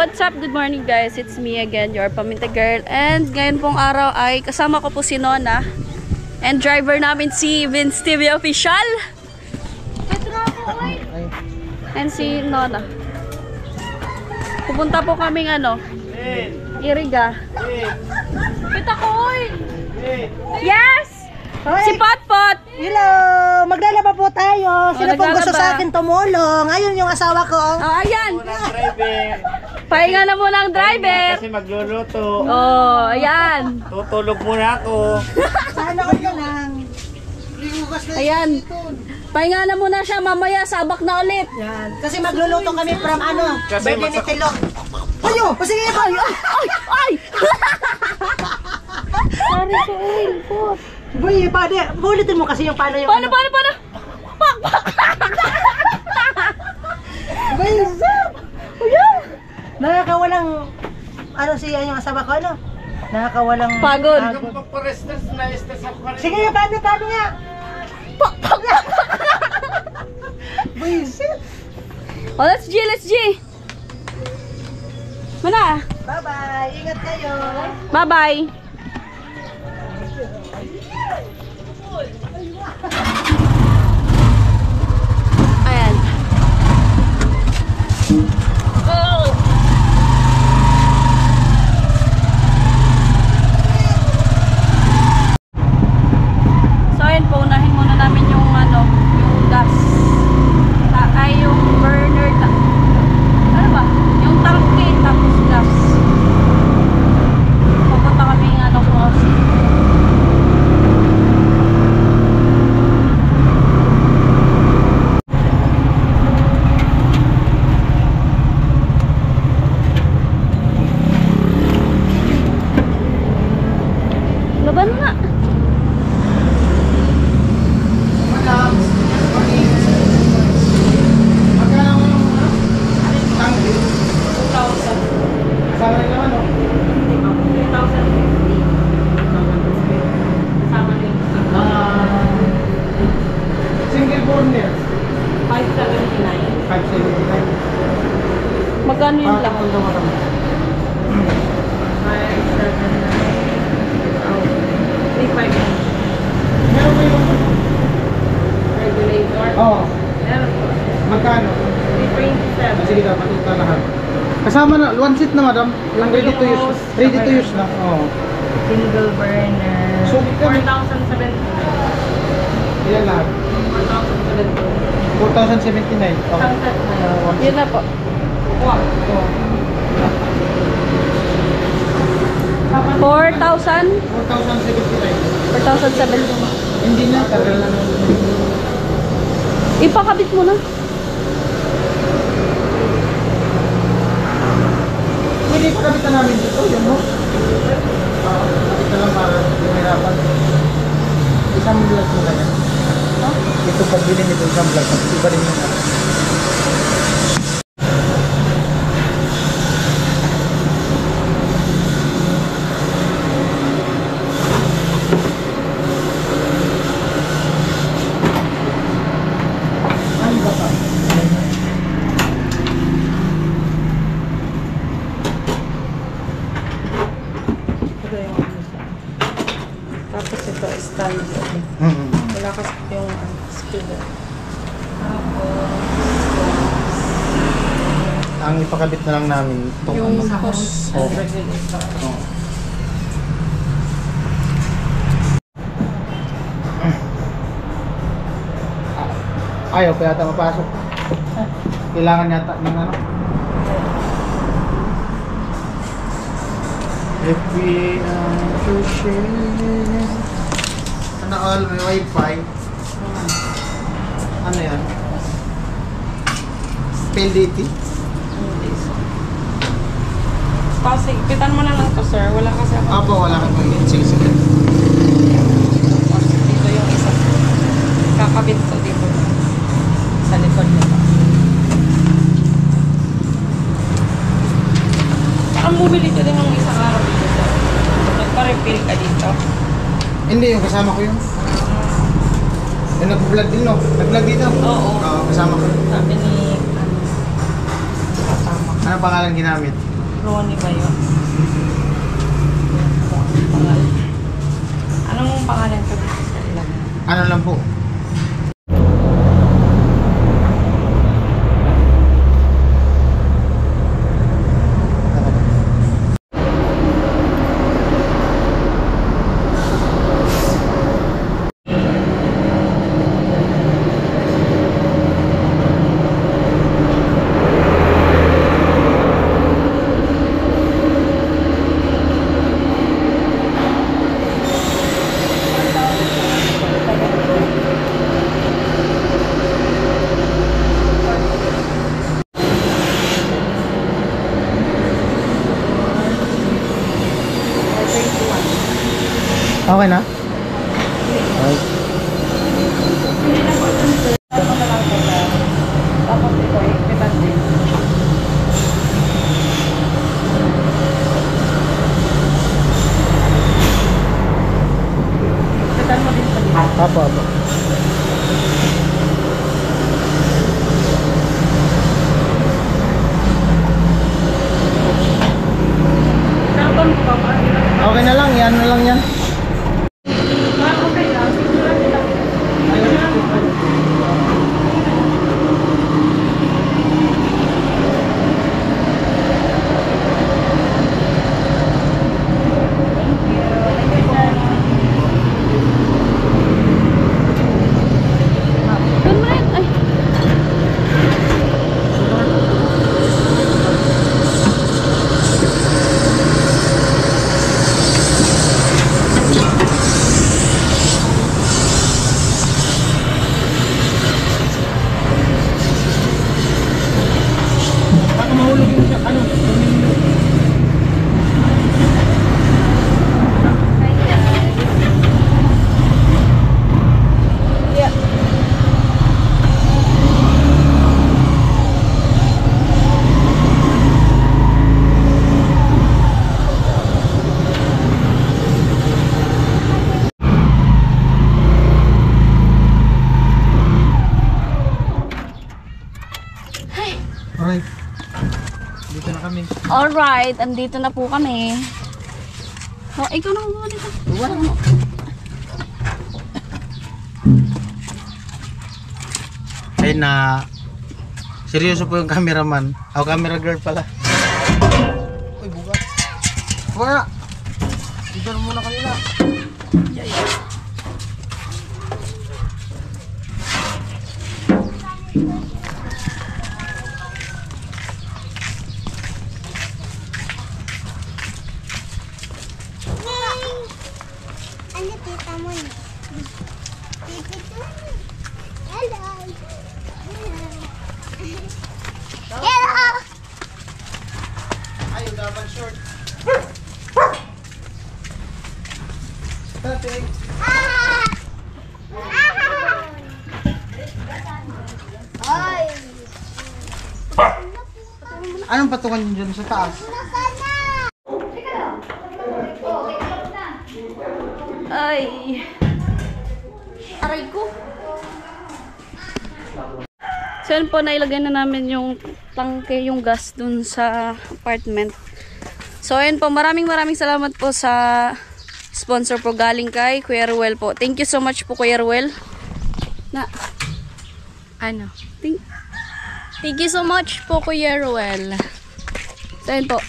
What's up? Good morning guys. It's me again, your Paminta Girl. And ngayon pong araw ay kasama ko po si Nona. And driver namin si Vince TV Official. And si Nona. Pupunta po kaming Iriga. Kita ko, oy! Yes! Hoy. Si Potpot! Hello! Maglalaba po tayo. Sino pong gusto sa akin tumulong? Ayun yung asawa ko. Oh, ayan! Pahinga na muna ang driver. Kasi magluluto. Oh, ayan. Tutulog muna ako. Sana ko na lang. Ayan. Pahinga na muna siya. Mamaya, sabak na ulit. Yan. Kasi magluluto kami from Kasi birthday ni Tilok. Ayo! Sige! Ay! Ay! Ay! Sorry, so oil. Pot. Boy, ulitin mo kasi yung paano yung... Paano? Pak! Boy, nakakawalang... yung asawa ko, nakakawalang... Pagod. Magpaparestas na estes ako kanina. Sige, paano nga? Boy, Oh, let's G! Mana? bye-bye. Ingat kayo. Bye-bye. Ayan. Oh. So ayun po, unahin muna namin yung yung gas. Ay yung burner. Ano ba? Yung tangke tapos gas. Pupunta kami ng crossing. Laban nga. Single burner. 579. 579. Magkano yun lang? Meron mo yung... Regulator? Oo. Meron po. Magkano? 327. Sige daw, patuta lahat. Kasama na, one seat na madam. Yung ready to use. Ready to use na. Oo. Single burner. So, 4,070. Ilan lahat? 4,070. 4,079. Okay. Sunset na yun. Yun na po. Wow. 4,000? 4,079. 4,070. Hindi na, tagal lang. Ipakabit mo na. Hindi pa kabitan namin dito, yun mo. Kabitan lang para lumirapan. Isang vlog mo na yan. Ito pagbili nito isang vlog, iba rin yung Tapos ito, stand. Wala kasi yung spinner. ang ipakabit na lang namin itong Yung hose. Oo. Ayaw pa yata mapasok. Kailangan yata ng If we to share all, may wifi. Ano yan? PLDT? Kasi, ipitan mo na lang to sir. Wala kasi ako. Apo, wala kang pang sige. Dito yung isa. Kakabit to dito. Sa likod nito. Saan bumili ka din ng isang araw dito sir? Nagpa-refill ka dito? Hindi, yung kasama ko yun. Yung nag-vlog din, no? Nag-vlog dito? Oo. Kasama ko. Sabi ni kasama. Ano pangalan ginamit? Ronnie ba yun? Anong pangalan ko dito sa ilalim? Ano lang po? Okay na? Okay. Tapos ito eh, kita din. Kita mo din sa dito. Apo, apo. Carbon ko ba? Okay na lang, yan na lang yan. Okay lang. Baka mahulog yung siya, ano? Alright. Dito na kami. Alright, andito na po kami. Oh, ikaw na muna dito. Ay na, seryoso po yung cameraman. Ako camera girl pala. Uy, buga. Buga! Dito na muna kanila. Ano tita mo? Hello. Hello. Ayaw dapat short. Tatay. Ay. Anong patungan nyo dyan sa taas? Ay. Aray ko. So yun po, nailagay na namin yung tangke, yung gas dun sa apartment. So ayun po, maraming salamat po sa sponsor po galing kay Kuya Ruel po. Thank you so much po Kuya Ruel. Thank you so much po Kuya Ruel. So ayun po.